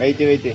Wait.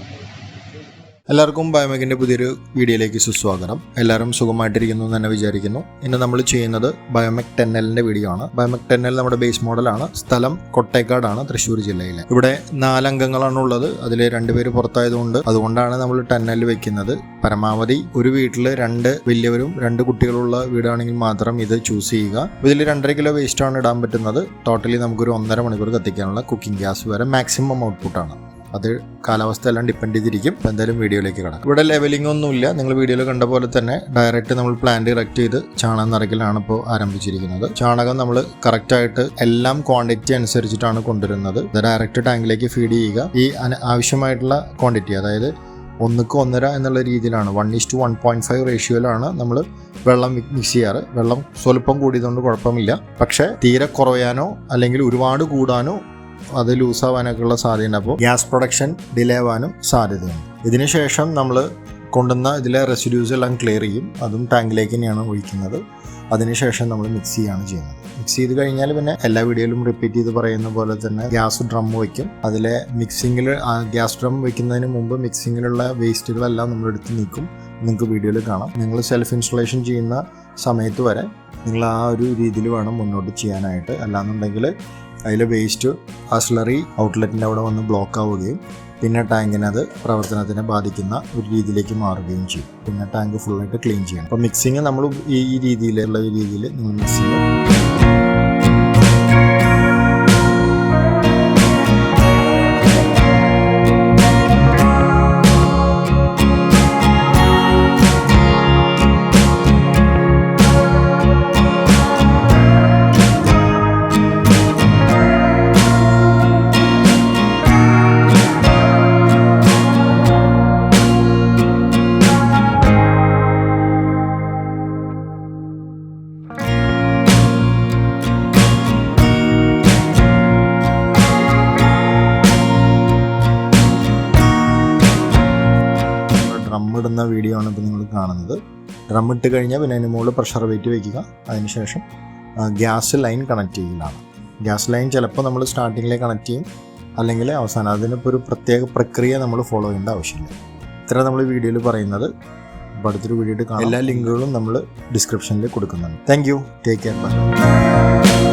എല്ലാവർക്കും ബയോമെക്കിൻ്റെ പുതിയൊരു വീഡിയോയിലേക്ക് സുസ്വാഗതം. എല്ലാവരും സുഖമായിട്ടിരിക്കുന്നു എന്ന് തന്നെ വിചാരിക്കുന്നു. ഇന്ന് നമ്മൾ ചെയ്യുന്നത് ബയോമെക് 10L വീഡിയോ ആണ്. ബയോമെക് 10L നമ്മുടെ ബേസ് മോഡലാണ്. സ്ഥലം കൊട്ടേക്കാടാണ്, തൃശ്ശൂർ ജില്ലയിലെ. ഇവിടെ 4 അംഗങ്ങളാണ് ഉള്ളത്. അതിൽ 2 പേര് പുറത്തായതുകൊണ്ട് അതുകൊണ്ടാണ് നമ്മൾ 10L വെക്കുന്നത്. പരമാവധി ഒരു വീട്ടിൽ 2 വലിയവരും 2 കുട്ടികളുള്ള വീടാണെങ്കിൽ മാത്രം ഇത് ചൂസ് ചെയ്യുക. ഇതിൽ 2.5 കിലോ വേസ്റ്റ് ആണ് ഇടാൻ പറ്റുന്നത്. ടോട്ടലി നമുക്കൊരു 1.5 മണിക്കൂർ കത്തിക്കാനുള്ള കുക്കിംഗ് ഗ്യാസ് വരെ മാക്സിമം ഔട്ട്പുട്ടാണ്. അത് കാലാവസ്ഥ എല്ലാം ഡിപ്പെൻഡ് ചെയ്തിരിക്കും. എന്തായാലും വീഡിയോയിലേക്ക് കിടക്കും. ഇവിടെ ലെവലിംഗ് ഒന്നുമില്ല. നിങ്ങൾ വീഡിയോയിൽ കണ്ട പോലെ തന്നെ ഡയറക്റ്റ് നമ്മൾ പ്ലാന്റ് ഇറക്റ്റ് ചെയ്ത് ചാണകം നിറയ്ക്കലാണ് ഇപ്പോൾ ആരംഭിച്ചിരിക്കുന്നത്. ചാണകം നമ്മൾ കറക്റ്റായിട്ട് എല്ലാം ക്വാണ്ടിറ്റി അനുസരിച്ചിട്ടാണ് കൊണ്ടുവരുന്നത്. ഇത് ഡയറക്റ്റ് ടാങ്കിലേക്ക് ഫീഡ് ചെയ്യുക. ഈ ആവശ്യമായിട്ടുള്ള ക്വാണ്ടിറ്റി, അതായത് 1:1.5 എന്നുള്ള രീതിയിലാണ് 1:1.5 റേഷ്യോയിലാണ് നമ്മൾ വെള്ളം മിക്സ് ചെയ്യാറ്. വെള്ളം സ്വല്പം കൂടിയതുകൊണ്ട് കുഴപ്പമില്ല. പക്ഷേ തീരെ കുറയാനോ അല്ലെങ്കിൽ ഒരുപാട് കൂടാനോ അത് ലൂസാവാനൊക്കെയുള്ള സാധ്യത. അപ്പോൾ ഗ്യാസ് പ്രൊഡക്ഷൻ ഡിലേ ആവാനും സാധ്യതയുണ്ട്. ഇതിനുശേഷം നമ്മൾ കൊണ്ടുവന്ന ഇതിലെ റെസിഡ്യൂസ് എല്ലാം ക്ലിയർ ചെയ്യും. അതും ടാങ്കിലേക്ക് തന്നെയാണ് ഒഴിക്കുന്നത്. അതിനുശേഷം നമ്മൾ മിക്സ് ചെയ്യുകയാണ് ചെയ്യുന്നത്. മിക്സ് ചെയ്ത് കഴിഞ്ഞാൽ പിന്നെ എല്ലാ വീഡിയോയിലും റിപ്പീറ്റ് ചെയ്ത് പറയുന്ന പോലെ തന്നെ ഗ്യാസ് ഡ്രം വയ്ക്കും. അതിലെ മിക്സിങ്ങിൽ ഗ്യാസ് ഡ്രം വയ്ക്കുന്നതിന് മുമ്പ് മിക്സിങ്ങിലുള്ള വേസ്റ്റുകളെല്ലാം നമ്മൾ എടുത്ത് നീക്കും. നിങ്ങൾക്ക് വീഡിയോയിൽ കാണാം. നിങ്ങൾ സെൽഫ് ഇൻസ്റ്റലേഷൻ ചെയ്യുന്ന സമയത്ത് വരെ നിങ്ങൾ ആ ഒരു രീതിയിൽ വേണം മുന്നോട്ട് ചെയ്യാനായിട്ട്. അല്ലാന്നുണ്ടെങ്കിൽ അതിലെ വേസ്റ്റ് ആ സ്ലറി ഔട്ട്ലെറ്റിൻ്റെ അവിടെ വന്ന് ബ്ലോക്ക് ആവുകയും പിന്നെ ടാങ്കിനത് പ്രവർത്തനത്തിനെ ബാധിക്കുന്ന ഒരു രീതിയിലേക്ക് മാറുകയും ചെയ്യും. പിന്നെ ടാങ്ക് ഫുള്ളായിട്ട് ക്ലീൻ ചെയ്യണം. അപ്പോൾ മിക്സിങ് നമ്മൾ ഈ രീതിയിലുള്ള രീതിയിൽ നിങ്ങൾ മിക്സ് ചെയ്യുക. ഡ്രം ഇടുന്ന വീഡിയോ ആണ് ഇപ്പോൾ നിങ്ങൾ കാണുന്നത്. ഡ്രം ഇട്ട് കഴിഞ്ഞാൽ പിന്നെ അതിന് മുകളിൽ പ്രഷർ വെയിറ്റ് വയ്ക്കുക. അതിനുശേഷം ഗ്യാസ് ലൈൻ കണക്ട് ചെയ്യുന്നതാണ്. ഗ്യാസ് ലൈൻ ചിലപ്പോൾ നമ്മൾ സ്റ്റാർട്ടിങ്ങിലേക്ക് കണക്ട് ചെയ്യും, അല്ലെങ്കിൽ അവസാനം. അതിനിപ്പോൾ ഒരു പ്രത്യേക പ്രക്രിയ നമ്മൾ ഫോളോ ചെയ്യേണ്ട ആവശ്യമില്ല. ഇത്ര നമ്മൾ വീഡിയോയിൽ പറയുന്നത്. അപ്പോൾ അടുത്തൊരു വീഡിയോ കാണാം. എല്ലാ ലിങ്കുകളും നമ്മൾ ഡിസ്ക്രിപ്ഷനിൽ കൊടുക്കുന്നുണ്ട്. Thank you. Take care. By.